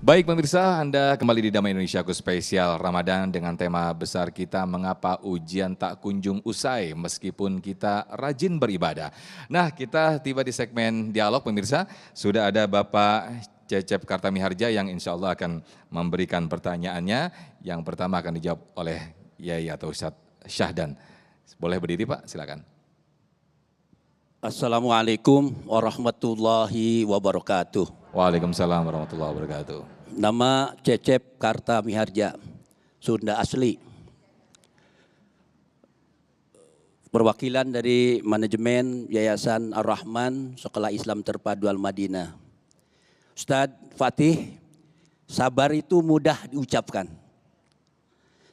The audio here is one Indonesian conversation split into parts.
Baik pemirsa, Anda kembali di Damai Indonesiaku spesial Ramadan dengan tema besar kita mengapa ujian tak kunjung usai meskipun kita rajin beribadah. Nah, kita tiba di segmen dialog pemirsa, sudah ada Bapak Cecep Kartamiharja yang insya Allah akan memberikan pertanyaannya. Yang pertama akan dijawab oleh Yai atau Ustadz Syahdan. Boleh berdiri Pak, silakan. Assalamualaikum warahmatullahi wabarakatuh. Waalaikumsalam warahmatullahi wabarakatuh. Nama Cecep Kartamiharja, Sunda asli. Perwakilan dari manajemen Yayasan Ar-Rahman Sekolah Islam Terpadu Al-Madinah. Ustadz Fatih, sabar itu mudah diucapkan,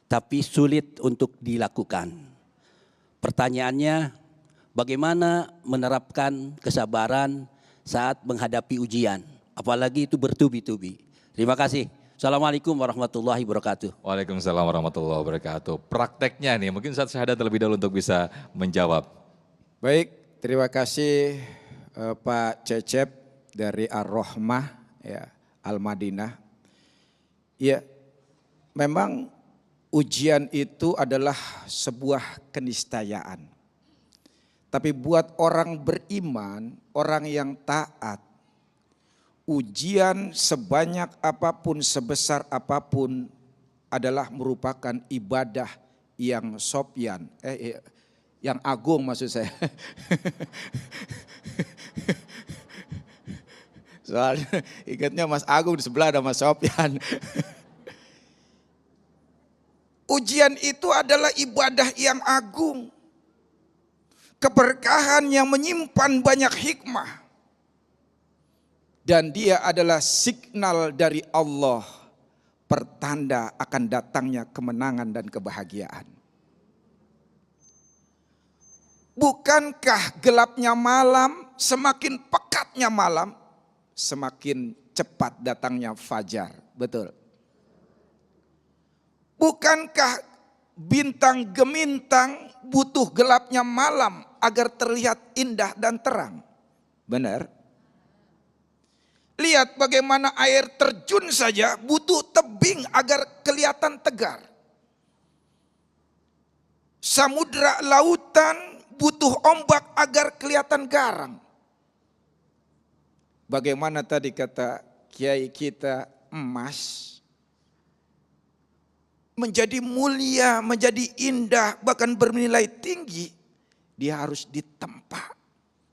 tapi sulit untuk dilakukan. Pertanyaannya, bagaimana menerapkan kesabaran saat menghadapi ujian, apalagi itu bertubi-tubi. Terima kasih. Assalamualaikum warahmatullahi wabarakatuh. Waalaikumsalam warahmatullahi wabarakatuh. Prakteknya nih, mungkin Ustadz Syahdan terlebih dahulu untuk bisa menjawab. Baik, terima kasih Pak Cecep dari Ar-Rahmah ya, Al-Madinah. Ya, memang ujian itu adalah sebuah keniscayaan. Tapi buat orang beriman, orang yang taat, ujian sebanyak apapun, sebesar apapun adalah merupakan ibadah yang sopyan, yang agung maksud saya. Soalnya ingatnya Mas Agung di sebelah ada Mas Sopyan. Ujian itu adalah ibadah yang agung. Keberkahan yang menyimpan banyak hikmah. Dan dia adalah signal dari Allah, pertanda akan datangnya kemenangan dan kebahagiaan. Bukankah gelapnya malam, semakin pekatnya malam, semakin cepat datangnya fajar, betul. Bukankah bintang gemintang butuh gelapnya malam agar terlihat indah dan terang, benar? Lihat bagaimana air terjun saja butuh tebing agar kelihatan tegar. Samudra lautan butuh ombak agar kelihatan garang. Bagaimana tadi kata kiai kita, emas menjadi mulia, menjadi indah, bahkan bernilai tinggi, dia harus ditempa,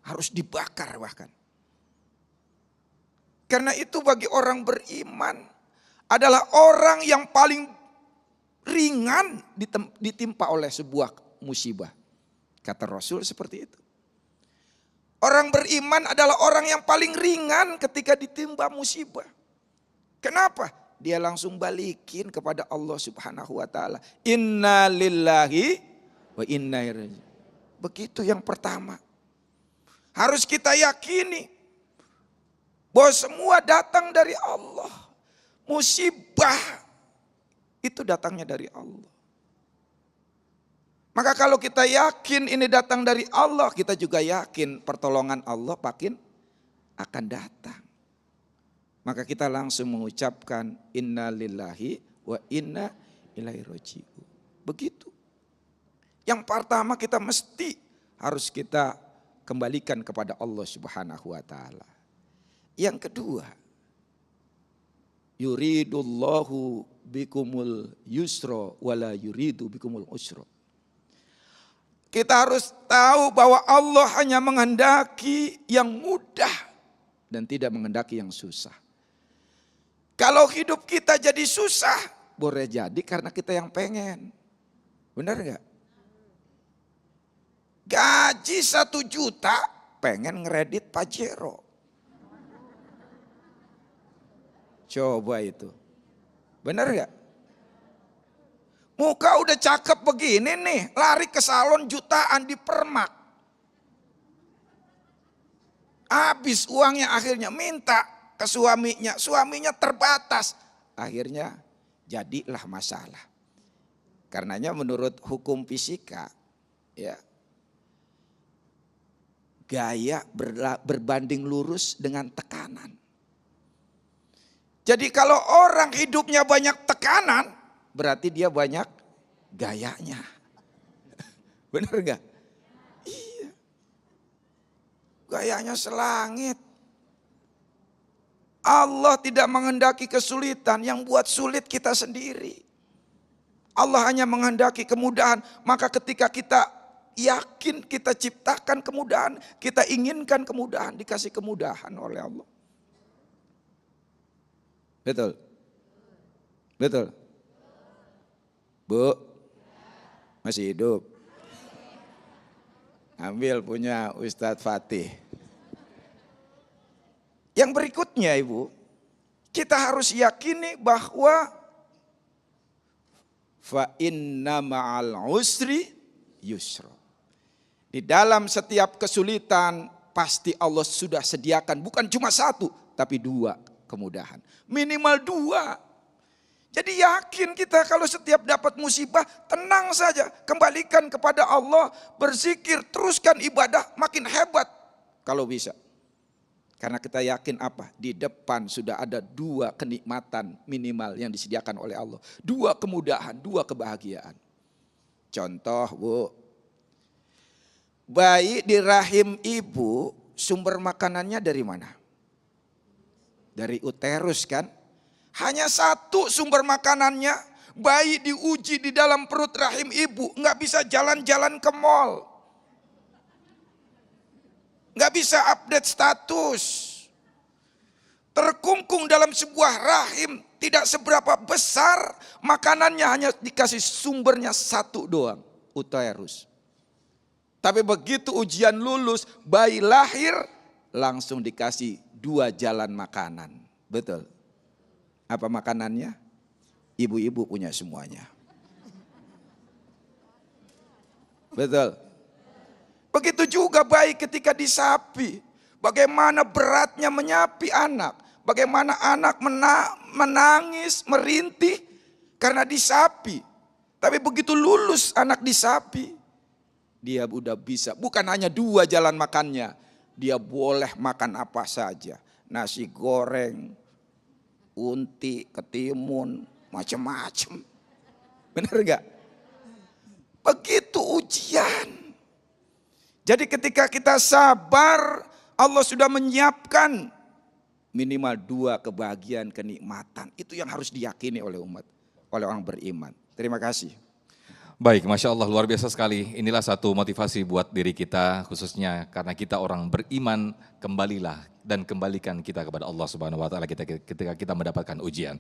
harus dibakar bahkan. Karena itu bagi orang beriman adalah orang yang paling ringan ditimpa oleh sebuah musibah. Kata Rasul seperti itu. Orang beriman adalah orang yang paling ringan ketika ditimpa musibah. Kenapa? Dia langsung balikin kepada Allah Subhanahu wa taala. Inna lillahi wa inna ilaihi raji'un. Begitu yang pertama. Harus kita yakini bahwa semua datang dari Allah. Musibah itu datangnya dari Allah. Maka kalau kita yakin ini datang dari Allah, kita juga yakin pertolongan Allah makin akan datang. Maka kita langsung mengucapkan inna lillahi wa inna ilaihi raji'un. Begitu. Yang pertama kita mesti harus kita kembalikan kepada Allah Subhanahu wa taala. Yang kedua, yuridullahu bikumul yusra wala yuridu bikumul usra. Kita harus tahu bahwa Allah hanya menghendaki yang mudah dan tidak menghendaki yang susah. Kalau hidup kita jadi susah, boleh jadi karena kita yang pengen. Benar gak? Gaji 1 juta pengen ngeredit Pajero. Coba itu. Benar gak? Muka udah cakep begini nih, lari ke salon jutaan di Permak. Habis uangnya akhirnya minta ke suaminya. Suaminya terbatas. Akhirnya jadilah masalah. Karenanya menurut hukum fisika, ya, gaya berbanding lurus dengan tekanan. Jadi kalau orang hidupnya banyak tekanan, berarti dia banyak gayanya. Benar gak? Iya. Gayanya selangit. Allah tidak menghendaki kesulitan, yang buat sulit kita sendiri. Allah hanya menghendaki kemudahan, maka ketika kita yakin kita ciptakan kemudahan, kita inginkan kemudahan, dikasih kemudahan oleh Allah. Betul? Betul? Bu? Masih hidup? Ambil punya Ustadz Fatih. Yang berikutnya Ibu, kita harus yakini bahwa fa inna ma'al usri yusra. Di dalam setiap kesulitan pasti Allah sudah sediakan bukan cuma satu tapi dua kemudahan. Minimal dua. Jadi yakin kita kalau setiap dapat musibah tenang saja. Kembalikan kepada Allah, berzikir, teruskan ibadah makin hebat kalau bisa. Karena kita yakin apa? Di depan sudah ada dua kenikmatan minimal yang disediakan oleh Allah. Dua kemudahan, dua kebahagiaan. Contoh Bu, bayi di rahim ibu sumber makanannya dari mana? Dari uterus kan? Hanya satu sumber makanannya, bayi diuji di dalam perut rahim ibu, nggak bisa jalan-jalan ke mall. Nggak bisa update status. Terkungkung dalam sebuah rahim, tidak seberapa besar, makanannya hanya dikasih sumbernya satu doang, uterus. Tapi begitu ujian lulus, bayi lahir, langsung dikasih dua jalan makanan. Betul? Apa makanannya? Ibu-ibu punya semuanya. Betul? Begitu juga bayi ketika disapi. Bagaimana beratnya menyapi anak. Bagaimana anak menangis, merintih karena disapi. Tapi begitu lulus anak disapi, dia udah bisa. Bukan hanya dua jalan makannya. Dia boleh makan apa saja. Nasi goreng, unti, ketimun, macam-macam. Benar gak? Begitu ujian. Jadi ketika kita sabar, Allah sudah menyiapkan minimal dua kebahagiaan, kenikmatan. Itu yang harus diyakini oleh umat, oleh orang beriman. Terima kasih. Baik, Masya Allah luar biasa sekali. Inilah satu motivasi buat diri kita, khususnya karena kita orang beriman, kembalilah dan kembalikan kita kepada Allah Subhanahu wa Ta'ala ketika kita mendapatkan ujian.